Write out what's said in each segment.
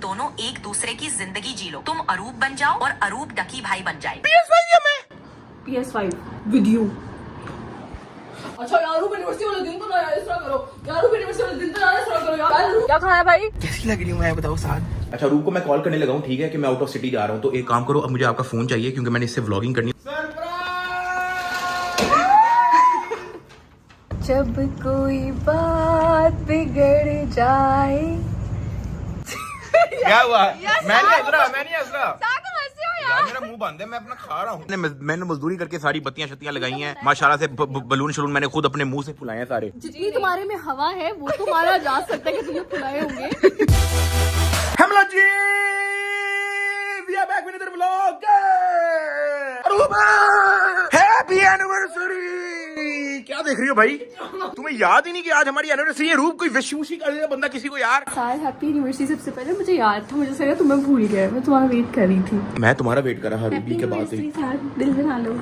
दोनों एक दूसरे की जिंदगी जी लो। तुम अरूप बन जाओ और अरूप डकी भाई बन जाए। PS5 with you. अच्छा यार यूनिवर्सिटी वाले दिन तो ना यार इस तरह करो यार, यूनिवर्सिटी वाले दिन तो ना इस तरह करो यार। क्या खाया भाई? कैसी लग रही हूँ मैं बताओ साथ। अच्छा रूप को मैं कॉल करने लगा हूँ, ठीक है कि मैं आउट ऑफ सिटी जा रहा हूँ, तो एक काम करो, अब मुझे आपका फोन चाहिए क्योंकि मैंने इससे व्लॉगिंग करनी है। जब कोई बात बिगड़ जाए। क्या हुआ? मैं नहीं हंस रहा। यार मेरा मुंह बंद है, मैं अपना खा रहा हूँ। मैंने मजदूरी करके सारी बत्तियां शत्तियां लगाई हैं माशाल्लाह से, बलून शलून मैंने खुद अपने मुंह से फुलाए हैं सारे। जितनी तुम्हारे में हवा है वो तुम्हारा जा सकता है कि तुम्हें फुलाए होंगे। हेलो जी, we are back with another vlog. Happy anniversary. क्या देख रही हो भाई? तुम्हें याद ही नहीं कि आज हमारी एनिवर्सरी है? रूप कोई विश विश कर देगा बंदा किसी को यार। साल हैप्पी एनिवर्सरी सबसे पहले मुझे याद था, मुझे लगा तुम्हें भूल गया, मैं तुम्हारा वेट कर रही थी। मैं तुम्हारा वेट कर रहा रूबी के बाद से। दिल बना लो।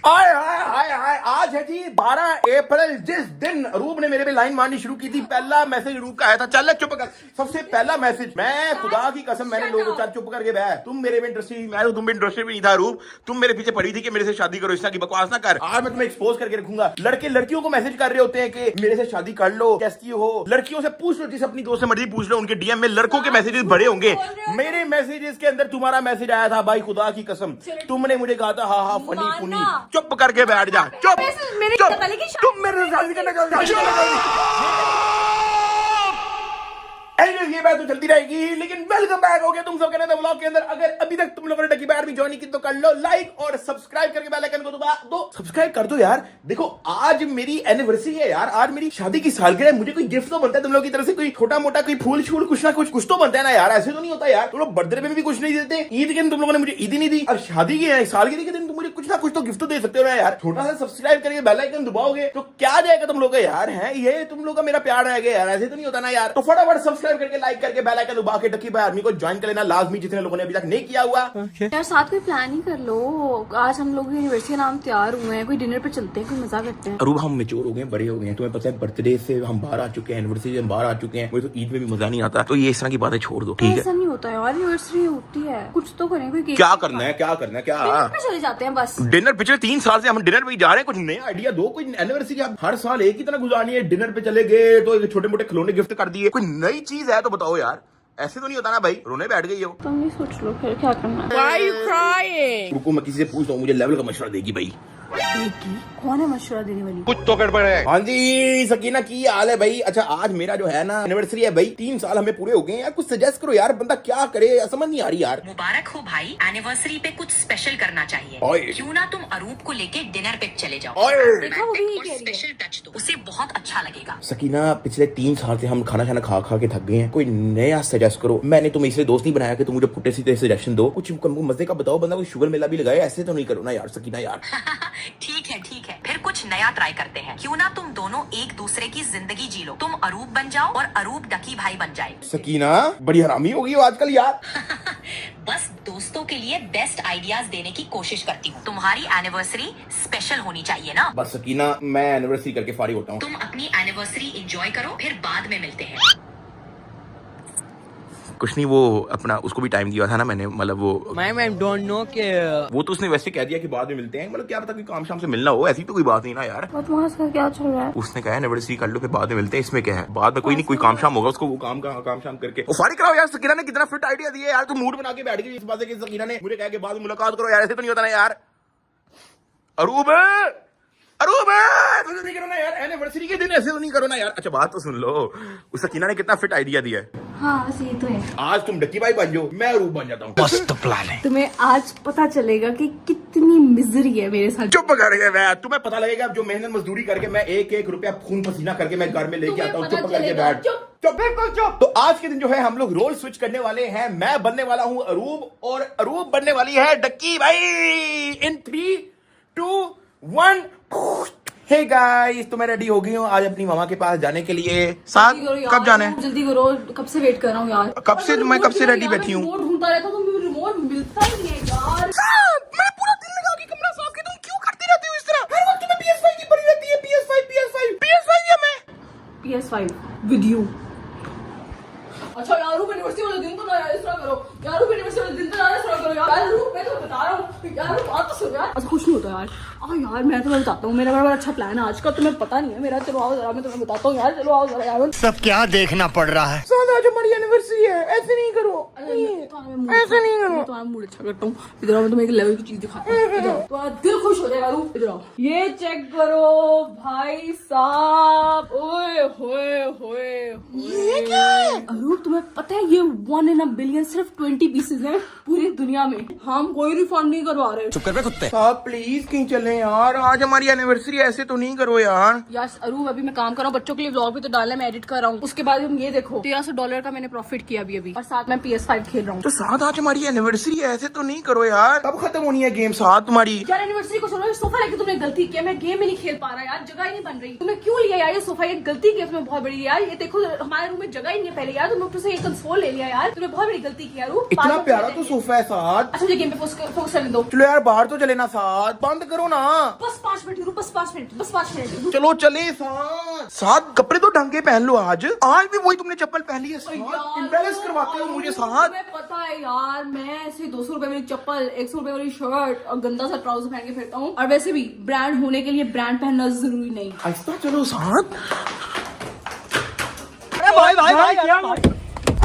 हाय हाय हाय हाय, आज है जी 12 अप्रैल, जिस दिन रूप ने मेरे पे लाइन मारनी शुरू की थी। पहला मैसेज रूप का आया था, चल चुप कर। सबसे पहला मैसेज, मैं खुदा की कसम मैंने लोगों को चुप करके बैठ, तुम मेरे में इंटरेस्टेड, मैं तो तुम में इंटरेस्टेड भी नहीं था रूप। तुम मेरे पीछे पड़ी थी कि मेरे से शादी करो, इस तरह की बकवास ना कर। आज मैं तुम्हें एक्सपोज करके रखूंगा। लड़के लड़कियों को मैसेज कर रहे होते हैं कि मेरे से शादी कर लो, कैसी हो। लड़कियों से पूछ लो, जिस अपनी दोस्त से मर्जी पूछ लो, उनके डीएम में लड़कों के मैसेजेस बड़े होंगे। मेरे मैसेजेस के अंदर तुम्हारा मैसेज आया था भाई, खुदा की कसम। तुमने मुझे कहा था हाँ फनी फुनी, चुप करके बैठ जा, चुप। तुम मेरे से शादी करना चाहते हो? ये बात तो चलती रहेगी, लेकिन वेलकम बैक हो गया तुम सब कहने व्लॉग के अंदर। अगर अभी तक तुम लोगों ने डकी बैर भी ज्वाइन की तो कर लो लाइक और सब्सक्राइब करके बेल आइकन को दबा दो। सब्सक्राइब कर दो यार। देखो आज मेरी एनिवर्सरी है यार, आज मेरी शादी की सालगिरह है। मुझे कोई गिफ्ट तो बनता है तुम लोगों की तरफ से, कोई छोटा मोटा कोई फूल छूल कुछ ना कुछ तो बनता है ना यार। ऐसे तो नहीं होता यार, तुम लोग बर्थडे पे भी कुछ नहीं देते, ईद के दिन तुम लोगों ने मुझे ईद ही नहीं दी, और शादी की सालगिरह के दिन तुम मुझे कुछ ना कुछ तो गिफ्ट तो दे सकते हो ना यार। छोटा सा सब्सक्राइब करके बेल आइकन दबाओगे तो क्या जाएगा तुम लोग का यार। है ये तुम लोग का मेरा प्यार रहेगा यार, ऐसे तो नहीं होता ना यार। तो फटाफट सब्सक्राइब करके लाइक करके बेल आइकन दबा के डकी भाई आर्मी को ज्वाइन कर लेना लाजमी, जितने लोगों ने अभी तक नहीं किया हुआ। यार साथ कोई प्लान ही कर लो। आज हम लोग यूनिवर्सिटी के नाम तैयार हुए हैं, कोई डिनर पे चलते हैं, कोई मजा करते हैं। रूप हम मेच्योर हो गए, बड़े हो गए हैं, तुम्हें पता है बर्थडे से हम बाहर आ चुके हैं, एनिवर्सरी से हम बाहर आ चुके हैं। मुझे तो ईद में भी मजा नहीं आता, तो ये इस तरह की बातें छोड़ दो ठीक है। ऐसा नहीं होता यार, एनिवर्सरी होती है, कुछ तो करें। कोई क्या करना है, क्या करना है, क्या डिनर पे चले जाते हैं बस। डिनर पिछले 3 साल से हम डिनर पे जा रहे हैं, कुछ नया आइडिया दो। कोई एनिवर्सरी आप हर साल एक ही तरह गुजारनी है, डिनर पे चले गए तो छोटे मोटे खिलौने गिफ्ट कर दिए, कोई नई चीज है तो बताओ यार। ऐसे तो नहीं होता ना भाई, रोने बैठ गई हो। तुम भी सोच लो फिर क्या करना है। Why you crying? रुको मैं किसी से पूछता हूँ, मुझे लेवल का मशवरा देगी भाई। कौन है मशवरा देने वाली? कुछ तो गड़बड़ है। हाँ जी सकीना की हाल है भाई? अच्छा आज मेरा जो है ना एनिवर्सरी है भाई, 3 साल हमें पूरे हो गए हैं यार, कुछ सजेस्ट करो यार, बंदा क्या करे समझ नहीं आ रही यार। मुबारक हो भाई, एनिवर्सरी पे कुछ स्पेशल करना चाहिए। क्यों ना तुम अरूप को लेके डिनर पे चले जाओ और स्पेशल टच दो, उसे बहुत अच्छा लगेगा। सकीना पिछले 3 साल से हम खाना खाना खा खा के थक गए हैं, कोई नया सजेस्ट करो। मैंने तुम्हें इसलिए दोस्त नहीं बनाया कि तुम मुझे पुट्टे सीधे सजेशन दो, कुछ मजे का बताओ, बंदा कोई शुगर मेला भी लगाए, ऐसे तो नहीं करो ना यार सकीना यार। ठीक है, फिर कुछ नया ट्राई करते हैं। क्यों ना तुम दोनों एक दूसरे की जिंदगी जी लो। तुम अरूप बन जाओ और अरूप डकी भाई बन जाए। सकीना बड़ी हरामी हो गई हो आजकल यार। बस दोस्तों के लिए बेस्ट आइडियाज देने की कोशिश करती हूँ। तुम्हारी एनिवर्सरी स्पेशल होनी चाहिए ना। बस सकीना मैं एनिवर्सरी करके फारिग होता हूँ। तुम अपनी एनिवर्सरी एंजॉय करो, फिर बाद में मिलते हैं। कुछ नहीं, वो अपना उसको भी टाइम दिया था ना मैंने, मतलब वो मैम डोंट नो कि वो तो उसने वैसे कह दिया कि बाद में मिलते हैं, मतलब क्या पता कोई काम शाम से मिलना हो, ऐसी तो कोई बात नहीं ना यार। तुम्हारा क्या चल रहा है? उसने कहा एनिवर्सरी कर लो फिर बाद में मिलते हैं, इसमें क्या है, बाद में कोई नहीं कोई काम शाम होगा उसको, वो काम शाम करके वो फारिग कराओ यार। सकीना ने कितना फिट आइडिया दिया यार, तू मूड बना के बैठ गई इस बात से कि सकीना ने मुझे कहा कि बाद में मुलाकात करो यार, ऐसे तो नहीं होता ना यार। अरूब नहीं करो ना यार, एनिवर्सरी के दिन ऐसे तो नहीं करो ना यार। अच्छा बात तो सुन लो, उस सकीना ने कितना फिट आइडिया दिया है। हाँ बस ये तो है। आज तुम डक्की भाई बन जाओ, मैं अरूब बन जाता हूँ। मस्त प्लान है। तुम्हें आज पता चलेगा कि कितनी मिजरी है मेरे साथ। चुप करके बैठ, तुम्हें पता लगेगा जो मेहनत मजदूरी करके मैं एक रुपया खून पसीना करके मैं घर में लेके आता हूँ। चुप करके बैठ, चुप बिल्कुल चुप। तो आज के दिन जो है हम लोग रोल स्विच करने वाले हैं, मैं बनने वाला हूँ अरूब और अरूब बनने वाली है डक्की भाई। इन 3, 2, 1 हे गाइस, तो मैं रेडी हो गई हूँ आज अपनी मामा के पास जाने के लिए। साथ कब जाना है? जल्दी करो, कब से वेट कर रहा हूँ यार। कब से रेडी बैठी हूँ। रिमोट ढूंढता रहता हूँ, तो रिमोट मिलता ही नहीं है यार। मैं पूरा दिन लगा के कमरा साफ किया, तुम क्यों करती रहती हो इस तरह? हर वक्त तुम्हें PS5 की पड़ी रहती है। PS5 या मैं PS5 PS5 विद यू। अच्छा यार अरूप एनिवर्सरी वाले दिन तो ना यार इस तरह करो यार, अरूप एनिवर्सरी वाले दिन तो ना इस तरह करो यार, अरूप मैं तो बता रहा हूँ यार, बात तो सुन यार। अच्छा कुछ नहीं होता यार, यार मैं तुम्हें बताता हूँ, मेरा बड़ा अच्छा प्लान है आज का, तुम्हें पता नहीं है मेरा। चलो आओ जरा, मैं तुम्हें बताता हूँ यार, चलो आओ जरा यार। सब क्या देखना पड़ रहा है। आज हमारी एनिवर्सरी है, ऐसे नहीं करो, ऐसे नहीं करो। तुम्हारा मूड अच्छा करता हूँ, इधर आओ, मैं तुम्हें एक लेवल की चीज दिखाता हूँ, तुम्हारा दिल खुश हो जाएगा। अरूप इधर आओ, ये चेक करो भाई साहब, ओए होए होए, ये क्या है? अरूप तुम्हें पता है ये 1 in a billion सिर्फ 20 पीसेज है पूरी दुनिया में, हम कोई रिफंड नहीं करवा रहे। चुप कर बे कुत्ते। साहब प्लीज कहीं चले यार, आज हमारी एनिवर्सरी, ऐसे तो नहीं करो यार। यार अरूप अभी मैं काम कर रहा हूँ, बच्चों के लिए व्लॉग भी तो डालना है, मैं एडिट कर रहा हूँ, उसके बाद हम ये देखो $1300 का मैंने प्रॉफिट किया अभी, और साथ में PS5 खेल रहा हूँ। तो साथ आज हमारी एनिवर्सरी है, ऐसे तो नहीं करो यार। कब खत्म होनी है गेम साथ तुम्हारी? यार एनिवर्सरी को छोड़ो, सोफा लेके तुमने गलती की, मैं गेम में नहीं खेल पा रहा यार, जगह ही नहीं बन रही। तुमने क्यों लिया यार ये सोफा? ये गलती की तुमने बहुत बड़ी यार, ये देखो हमारे रूम में जगह ही नहीं है पहले यार, तुमने ऊपर से एक कंसोल ले लिया यार, तुमने बहुत बड़ी गलती की यार। इतना प्यारा तो सोफा है साथ। अच्छा मुझे गेम पे फोकस करने दो। चलो यार बाहर तो चले ना साथ, बंद करो ना। बस 5 मिनट रूप, बस 5 मिनट, बस 5 मिनट। चलो चले साथ। साथ कपड़े तो ढंग के पहन लो आज भी वही तुमने चप्पल पहनी है, इम्प्रेस करवाते हो मुझे साथ। तुम्हें पता है यार, मैं ऐसे 200 रुपए वाली चप्पल, 100 रुपए वाली शर्ट और गंदा सा ट्राउजर पहन के फिरता हूँ, और वैसे भी ब्रांड होने के लिए ब्रांड पहनना जरूरी नहीं। ऐसा चलो साथ। भाई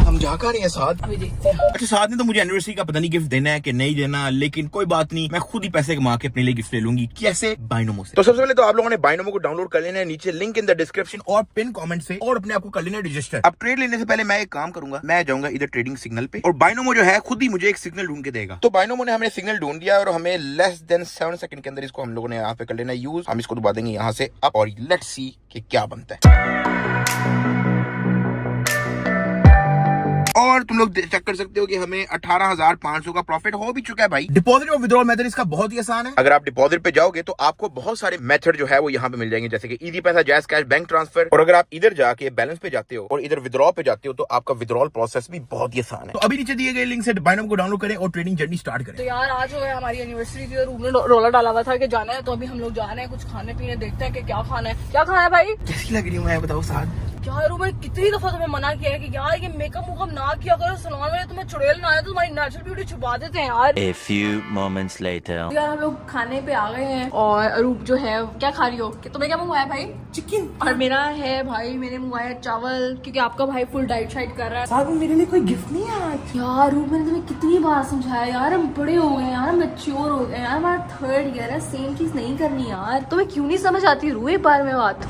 हम जा कर रहे हैं साथ। अभी देखते हैं। अच्छा साथ ने तो मुझे एनिवर्सरी का पता नहीं गिफ्ट देना है कि नहीं देना, लेकिन कोई बात नहीं, मैं खुद ही पैसे कमा के अपने लिए गिफ्ट ले लूंगी। कैसे? बाइनोमो से। तो सबसे पहले तो आप लोगों ने बाइनोमो को डाउनलोड कर लेना है, नीचे लिंक इन द डिस्क्रिप्शन और पिन कमेंट से, और अपने आप को कर लेना रजिस्टर। अब ट्रेड लेने से पहले मैं एक काम करूंगा, मैं जाऊंगा इधर ट्रेडिंग सिग्नल पे, और बाइनोमो जो है खुद ही मुझे एक सिग्नल ढूंढ के देगा। तो बाइनोमो ने हमें सिग्नल ढूंढ दिया और हमें लेस देन 7 सेकंड के अंदर इसको हम लोगों ने यहाँ पे कर लेना यूज। हम इसको दबा देंगे यहाँ से अप, और लेट्स सी कि क्या बनता है। और तुम लोग चेक कर सकते हो कि हमें 18,500 का प्रॉफिट हो भी चुका है भाई। डिपॉजिट और विड्रॉल मेथड इसका बहुत ही आसान है। अगर आप डिपॉजिट पे जाओगे तो आपको बहुत सारे मेथड जो है वो यहाँ पे मिल जाएंगे, जैसे कि इजी पैसा, जैज कैश, बैंक ट्रांसफर। और अगर आप इधर जाके बैलेंस पे जाते हो और इधर विड्रॉ पे जाते हो तो आपका विड्रॉल प्रोसेस भी बहुत ही आसान है। तो अभी नीचे दिए गए लिंक से बाइनोमो को डाउनलोड करें और ट्रेडिंग जर्नी स्टार्ट करें। तो यार आज हो गया हमारी एनिवर्सरी की, रूम ने रोला डाला हुआ था कि जाना है, तो अभी हम लोग जा रहे हैं कुछ खाने पीने, देखते हैं कि क्या खाना है। क्या खाना है भाई? कैसी लग रही हूँ मैं, बताओ साथ। यार मैंने कितनी दफा तुम्हें मना किया है कि यार ये मेकअप मुकअप ना किया करो, सलून वाले तुम्हें चुड़ैल ना आए तो तुम्हारी नेचुरल ब्यूटी छुपा देते हैं यार। A few moments later. यार हम लोग खाने पे आ गए हैं, और अरूप जो है क्या खा रही हो? कि तुम्हें क्या मंगवाया भाई? चिकन। और मेरा है भाई, मैंने मंगवाया चावल, क्योंकि आपका भाई फुल डाइट शाइट कर रहा है। साथ में मेरे लिए कोई गिफ्ट नहीं है आज। यार अरूप मैंने तुम्हें कितनी बार समझाया यार, हम बड़े हो गए यार, हम मैच्योर हो गए यार, हमारा 3rd ईयर है, सेम चीज नहीं करनी यार। तुम्हें क्यों नहीं समझ आती रू एक बार में बात?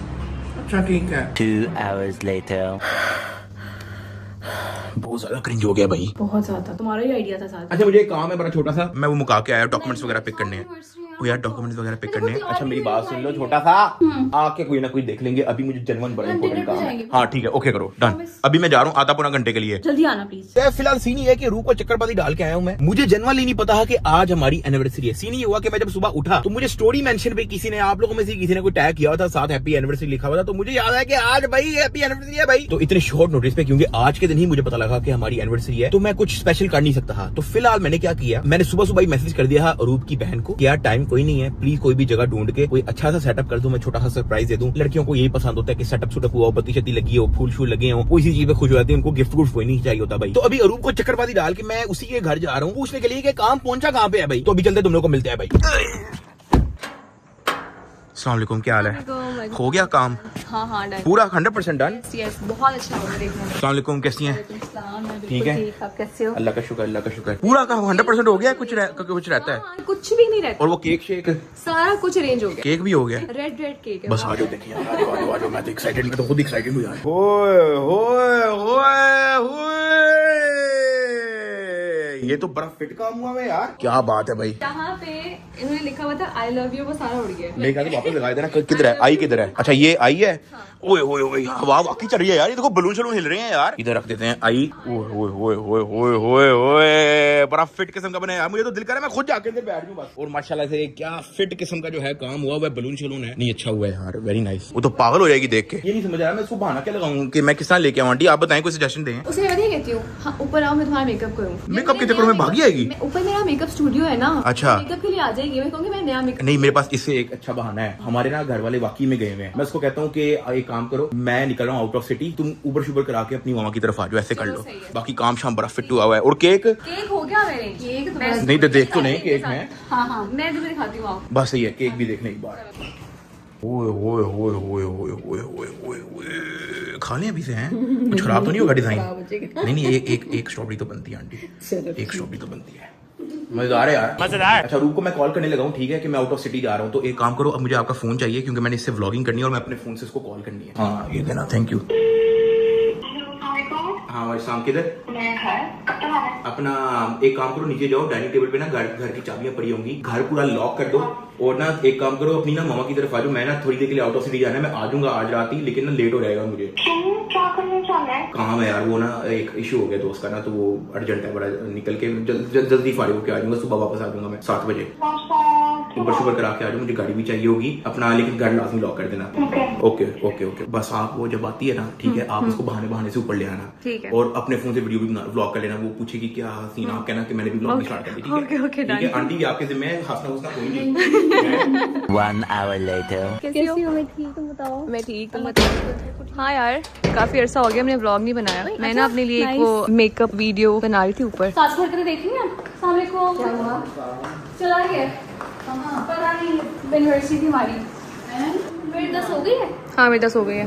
अच्छा ठीक है। 2 hours later. बहुत ज्यादा क्रिंज हो गया भाई, बहुत ज्यादा। तुम्हारा ही आइडिया था साथ। अच्छा मुझे एक काम है बड़ा छोटा सा, मैं वो मुका के आया, डॉक्यूमेंट्स वगैरह पिक करने हैं। वो यार डॉक्यूमेंट्स वगैरह पिक करने हैं। अच्छा मेरी बात सुन लो, छोटा सा आके कोई ना कोई देख लेंगे, अभी मुझे जनवन बड़ा इंपॉर्टेंट काम है। हाँ ठीक है, ओके करो डन। अभी मैं जा रहा हूँ आधा पौना घंटे के लिए, जल्दी आना प्लीज। फिलहाल सीन ये है कि रूह को चक्करबाजी डाल के आया हूँ मैं, मुझे जनरली नहीं पता कि आज हमारी एनिवर्सरी है। सीन ये हुआ कि मैं जब सुबह उठा तो मुझे स्टोरी मेंशन पे किसी ने, आप लोगों में से किसी ने कोई टैग किया था, साथ हैप्पी एनिवर्सरी लिखा हुआ था, तो मुझे याद है कि आज भाई हैप्पी एनिवर्सरी है भाई। तो इतने शॉर्ट नोटिस पे, क्योंकि आज के दिन ही मुझे पता लगा कि हमारी एनिवर्सरी है, तो मैं कुछ स्पेशल कर नहीं सकता था। तो फिलहाल मैंने क्या किया, मैंने सुबह सुबह ही मैसेज कर दिया रूप की बहन को कि यार टाइम कोई नहीं है, प्लीज कोई भी जगह ढूंढ के कोई अच्छा सा सेटअप कर दूं, मैं छोटा सा सरप्राइज दे दूं। लड़कियों को यही पसंद होता है कि सेटअप सुटअप हुआ हो, बत्ती शत्ती लगी हो, फूल शूल लगे हो, कोई सी चीज पे खुश हो जाती है, उनको गिफ्ट गुफ्ट कोई नहीं चाहिए होता भाई। तो अभी अरूप को चक्करबाजी डाल के मैं उसी के घर जा रहा हूँ पूछने के लिए कि काम पहुंचा कहाँ पे है भाई। तो अभी चलते तुम लोग को मिलते हैं भाई। अस्सलाम वालेकुम, क्या हाल है? हो गया काम? हाँ हाँ डन, पूरा 100% डन? यस, बहुत अच्छा होगा देखने में। अस्सलाम वालेकुम, कैसी हैं? ठीक है, आप कैसे हो? अल्लाह का शुक्र, अल्लाह का शुक्र। पूरा काम 100% हो गया? कुछ रहता है? हाँ, कुछ भी नहीं रहता, और वो केक शेक सारा कुछ अरेंज हो गया। केक भी हो गया? रेड केक है। बस आ जाओ, देखिए आ जाओ, मैं तो एक्साइटेड, मैं तो खुद एक्साइटेड हूँ यार। ओए ओए ओए ओए, ये तो बड़ा फिट काम हुआ है यार, क्या बात है भाई। यहाँ पे इन्होंने लिखा हुआ था आई लव यू, वो सारा उड़ गया। लेकिन तो वापस लगा देना, किधर है आई, किधर है? अच्छा ये आई है। ओए ओए ओए, हवा वाकई चल रही है यार, ये देखो बलून शलून हिल रहे हैं यार। इधर रख देते हैं आई। ओए ओए ओए ओए ओए ओए, बड़ा फिट किस्म का बना है यार, मुझे तो दिल कर रहा है मैं खुद जाके अंदर बैठ जाऊं बस। और माशाल्लाह से क्या फिट किस्म का जो है काम हुआ हुआ है, बलून शलून है, नहीं अच्छा हुआ है यार, वेरी नाइस। वो तो पागल हो जाएगी देख के। ये नहीं समझ आ रहा मैं इसको बहाना क्या लगाऊं कि मैं किस तरह लेके आऊं। आंटी आप बताएं, कोई सजेशन दें। उसे मैं नहीं कहती हूँ, हाँ ऊपर आओ मैं तुम्हारा मेकअप करूँ। मेकअप की चक्करों में भागी आएगी। ऊपर मेरा मेकअप स्टूडियो है ना, अच्छा। मेकअप के लिए आ जाएगी। मैं कहूँगी मैं नया मेकअप। नहीं, मेरे पास इससे एक अच्छा बहाना है। हमारे ना घर वाले वाकई में गए हुए हैं। मैं उसको कहता हूँ कि एक काम करो, मैं निकल रहा हूँ आउट ऑफ सिटी, तुम ऊबर शुबर करा के अपनी मामा की तरफ आ जाओ, ऐसे कर लो। बाकी काम शाम बड़ा फिट हुआ है। और केक हो गया मेरे। केक नहीं तो देख तो नहीं केक में। हाँ मैं तुम्हें दिखाती हूँ। बस सही है, केक भी देखने एक बार। ओए ओए ओए ओए ओए ओए ओए ओए ओए, खा लें अभी से हैं, कुछ खराब तो नहीं होगा डिजाइन? नहीं एक स्ट्रॉबेरी तो बनती है आंटी, एक स्ट्रॉबेरी तो बनती है। मजेदार है यार, मजेदार। अच्छा रूप को मैं कॉल करने लगा हूँ, ठीक है कि मैं आउट ऑफ सिटी जा रहा हूँ, तो एक काम करो, अब मुझे आपका फोन चाहिए क्योंकि मैंने इससे व्लॉगिंग करनी है और मैं अपने फोन से इसको कॉल करनी है। हाँ ये देना, थैंक यू। हाँ भाई शाम किधर? अपना एक काम करो, नीचे जाओ, डाइनिंग टेबल पे ना घर की चाबियां पड़ी होंगी, घर पूरा लॉक कर दो और ना एक काम करो, अपनी ना मामा की तरफ आ जाओ। मैं ना थोड़ी देर के लिए आउट ऑफ सिटी जाना है, मैं आ जाऊंगा आज रात ही, लेकिन ना लेट हो जाएगा मुझे। क्या करने जाना है? काम है यार, वो ना एक इशू हो गया दोस्त का ना, तो वो अर्जेंट है बड़ा, निकल के जल्दी फारिग होकर आ जाऊंगा, सुबह वापस आ जाऊंगा मैं 7 बजे। ऊपर शुगर करा के आ जाऊँ, मुझे गाड़ी भी चाहिए होगी अपना, लेकिन घर लाजमी लॉक कर देना। Okay okay okay. बस आप वो जब आती है ना, ठीक है, आप उसको बहाने से ऊपर ले आना, ठीक है, और अपने फोन से वीडियो भी व्लॉग कर लेना। वो पूछेगी क्या सीन, आप कहना कि मैंने भी व्लॉग स्टार्ट कर दी, ठीक है? आंटी भी आपके जिम्मे है, हंसना उसना कोई नहीं। 1 hour later. कैसी हो? मैं ठीक, तुम बताओ। मैं ठीक, तुम बताओ। हाँ यार काफी अरसा हो गया मैंने व्लॉग नहीं बनाया। मैं ना अपने लिए एक वो मेकअप वीडियो बना रही थी ऊपर। सास घर के देख लिया सामने को चला गया, पता नहीं यूनिवर्सिटी थी हमारी। मेरी 10 हो गई है। हाँ मेरी 10 हो गई है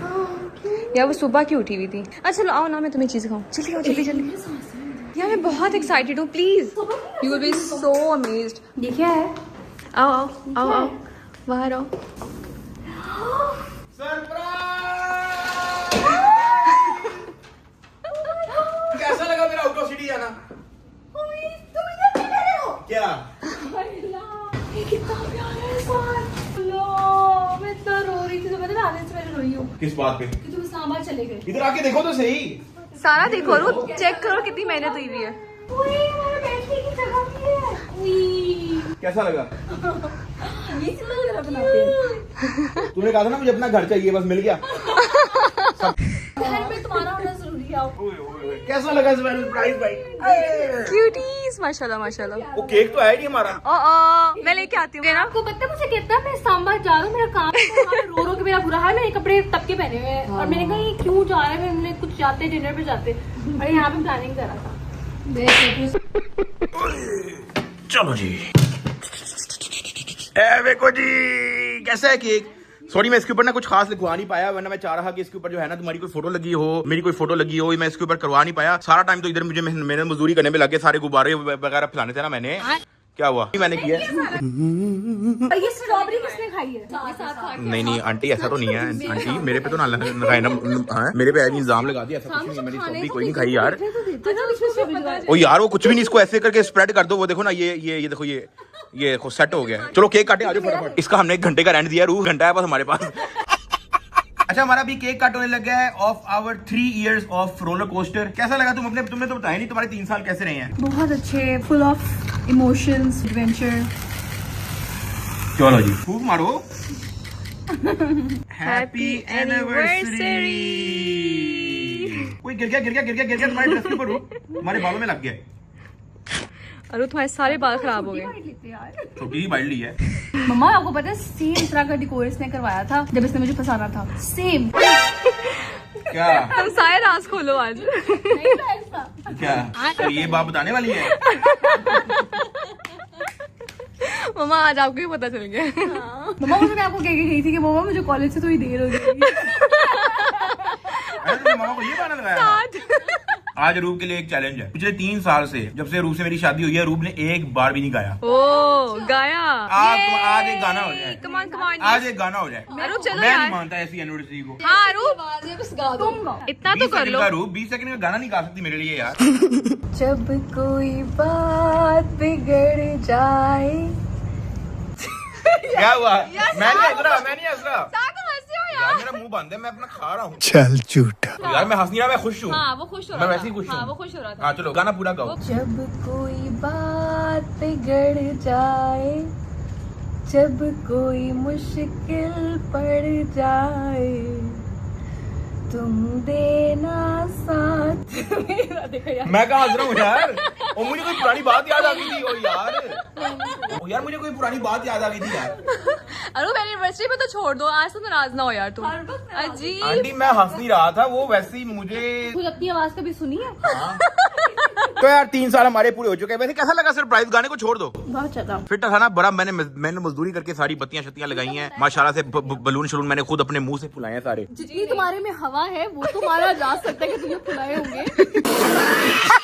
यार, वो सुबह की उठी हुई थी। अच्छा चलो आओ ना, मैं तुम्हें चीज दिखाऊं। जल्दी आओ जल्दी जल्दी यार, मैं बहुत एक्साइटेड हूँ, please you will be so amazed. ये क्या है? आओ आओ आओ आओ बाहर आओ। कैसा लगा मेरा आउट ऑफ सिटी जाना? क्या कितना प्यारा है सर। लो मैं इतना रो रही थी, तो पता है आने से पहले रोई हूँ। किस बात पे? कि तुम इस्लामाबाद चले गए। इधर आके देखो तो सही, सारा देखो, चेक करो कितनी मेहनत हुई है। बैठने की जगह भी है। कैसा लगा? ये बनाते हैं। तूने कहा था ना मुझे अपना घर चाहिए, बस मिल गया। घर में तुम्हारा होना जरूरी है। कैसा लगा सरप्राइज भाई? क्यूटीज माशाल्लाह माशाल्लाह। वो केक तो है नहीं हमारा। मैं लेके आती हूँ। आपको पता है मुझे कहता है मैं इस्लामाबाद जा रहा हूँ, मेरा काम है, रो रो के मेरा बुरा हाल, मैंने कपड़े तब के पहने हुए हैं। और मैंने कहा ये क्यों जा रहे हैं, हमने कुछ जाते डिनर पे जाते, और यहाँ पे प्लानिंग करा था। चलो जी, देखो जी कैसा है केक। सॉरी मैं इसके ऊपर ना कुछ खास लिखवा नहीं पाया, वरना मैं चाह रहा कि इसके ऊपर जो है ना तुम्हारी कोई फोटो लगी हो, मेरी कोई फोटो लगी हो, मैं इसके ऊपर करवा नहीं पाया। सारा टाइम तो इधर मुझे मेहनत मजदूरी करने में लगे, सारे गुब्बारे वगैरह फैलाने थे ना मैंने। क्या हुआ? मैंने किया। ये स्ट्रॉबेरी किसने खाई है? नहीं आंटी ऐसा तो नहीं है आंटी, मेरे पे तो ना मेरे पे इल्जाम लगा दिया, ऐसा कुछ नहीं, मैंने स्ट्रॉबेरी कोई नहीं खाई यार। ओ यार वो कुछ भी नहीं, इसको ऐसे करके स्प्रेड कर दो। वो देखो ना ये देखो ये सेट हो गया। चलो केक काटे, आ जाओ फटाफट। इसका हमने 1 घंटे का रेंट दिया, रूह घंटा है बस हमारे पास। अच्छा हमारा भी केक काट होने लग गया है of our 3 years of roller coaster. कैसा लगा? तुमने तो बताया नहीं तुम्हारे 3 साल कैसे रहे हैं? बहुत अच्छे, फुल ऑफ इमोशंस, एडवेंचर। चलो जी खूब मारो। Happy anniversary. कोई गिर गया तुम्हारे ड्रेस के ऊपर, हमारे बालों में लग गया। अरे तुम्हारे सारे बाल खराब हो गए। छोटी ही बाइट ली है। मम्मा आपको पता है सेम इस तरह का डिकोर इसने करवाया था जब इसने मुझे फंसाना था, सेम। क्या? तुम सारे राज खोलो आज। नहीं था ऐसा। क्या? तो ये बात बताने वाली है? मम्मा आज आपको ही पता चल गया। मम्मा मुझे आपको कह के गई थी कि मम्मा मुझे कॉलेज से थोड़ी देर हो गई। मामा को ये बहाना लगाया। आज रूप के लिए एक चैलेंज है। पिछले 3 साल से, जब से रूप से मेरी शादी हुई है, रूप ने एक बार भी नहीं गाया। ओ गाया। आज एक गाना हो जाए। कमान कमान। आज एक गाना हो जाए। चलो मैं नहीं मानता ऐसी एनिवर्सरी को। हाँ रूप तुम इतना तो कर लो। रूप 20 सेकंड का गाना नहीं गा सकती मेरे लिए यार। जब कोई बात बिगड़ जाए। क्या हुआ? मैं नहीं हंस रहा। यार मेरा मुंह बंद है, मैं अपना खा रहा हूँ। चल झूठा। यार मैं हंस नहीं रहा, मैं खुश हूँ। हाँ वो खुश हो रहा मैं वैसे ही खुश हूँ। हाँ वो खुश हो रहा था। हाँ चलो गाना पूरा गाओ। जब कोई बात बिगड़ जाए, जब कोई मुश्किल पड़ जाए, तुम देना साथ मेरा। देखो यार मैं कहाँ हंस रहा हूँ यार। और मुझे कोई पुरानी बात याद आ गई थी। ओ यार मुझे कोई पुरानी बात याद आ गई थी यार। अरे एनिवर्सरी पे तो छोड़ दो, आज तो नाराज ना हो यार तुम। अजीब। आंटी मैं हंस नहीं रहा था, वो वैसे ही मुझे खुद अपनी आवाज कभी सुनी है? तो यार 3 साल हमारे पूरे हो चुके हैं। वैसे कैसा लगा सरप्राइज? गाने को छोड़ दो, बहुत ज्यादा फिट था ना बड़ा। मैंने मजदूरी करके सारी बत्तियां शत्तियां लगाई हैं माशाल्लाह से। बलून शलून मैंने खुद अपने मुंह से फुलाए हैं सारे। जितनी तुम्हारे में हवा है वो तो मारा जा सकता है कि तुम्हें फुलाए होंगे।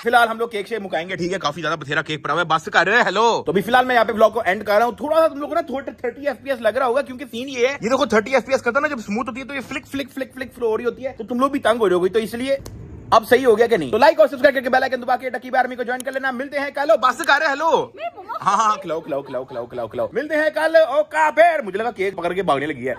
फिलहाल हम लोग केक से मुकाएंगे, ठीक है? काफी ज्यादा बथेरा केक पड़ा हुआ है, बस कर रहे हैं। हेलो, तो अभी फिलहाल मैं यहाँ पे ब्लॉग को एंड कर रहा हूँ। थोड़ा सा तुम लोग ना 30 FPS लग रहा होगा, क्योंकि सीन ये है, ये देखो 30 FPS करता है ना, जब स्मूथ होती है तो ये flick flick flick flick flow हो रही होती है, तो तुम लोग भी तंग हो जाओगे। तो इसलिए अब सही हो गया कि नहीं? तो लाइक और सब्सक्राइब करके बेल आइकन दबा के टकी आर्मी को ज्वाइन कर लेना। मिलते हैं कल। बस कर रहे। हेलो, हाँ खिलाओ खिलाओ खिलाओ खिलाओ खिलाओ खिलाओ। मिलते हैं कल। ओ का फिर मुझे लगा केक पकड़ के भागने लगी है।